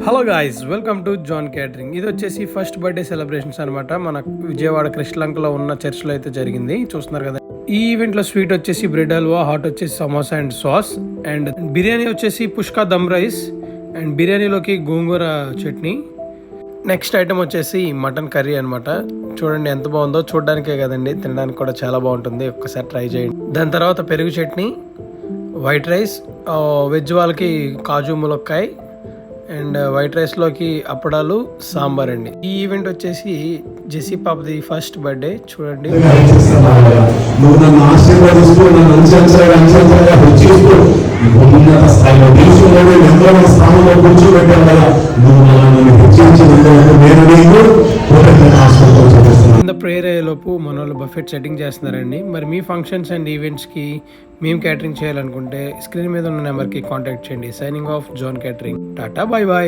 Hello guys, welcome to John catering. ఇది వచ్చేసి first birthday celebrations అనమాట. మన విజయవాడ కృష్ణలంకలో ఉన్న చర్చ్లో అయితే జరిగింది. చూస్తున్నారు కదా. ఈ ఈవెంట్లో స్వీట్ వచ్చేసి బ్రెడ్ హల్వా, హాట్ వచ్చేసి samosa and sauce, and biryani వచ్చేసి పుష్కా దమ్ రైస్, అండ్ బిర్యానీలోకి గోంగూర చట్నీ. నెక్స్ట్ ఐటమ్ వచ్చేసి మటన్ కర్రీ అనమాట. చూడండి ఎంత బాగుందో. చూడడానికే కదండి, తినడానికి కూడా చాలా బాగుంటుంది. ఒక్కసారి ట్రై చేయండి. దాని తర్వాత పెరుగు చట్నీ, వైట్ రైస్, వెజ్ వాళ్ళకి కాజు ములక్కాయ, అండ్ వైట్ రైస్లోకి అప్పడాలు, సాంబార్ అండి. ఈ ఈవెంట్ వచ్చేసి జెస్సీ పాపది ఫస్ట్ బర్త్డే. చూడండి. కింద ప్రేయర్ అయ్యేలోపు మన వాళ్ళు బఫెట్ సెట్టింగ్ చేస్తున్నారండి. మరి మీ ఫంక్షన్స్ అండ్ ఈవెంట్స్కి మేము క్యాటరింగ్ చేయాలనుకుంటే స్క్రీన్ మీద ఉన్న నెంబర్కి కాంటాక్ట్ చేయండి. Signing off John catering. Ta-ta, bye bye.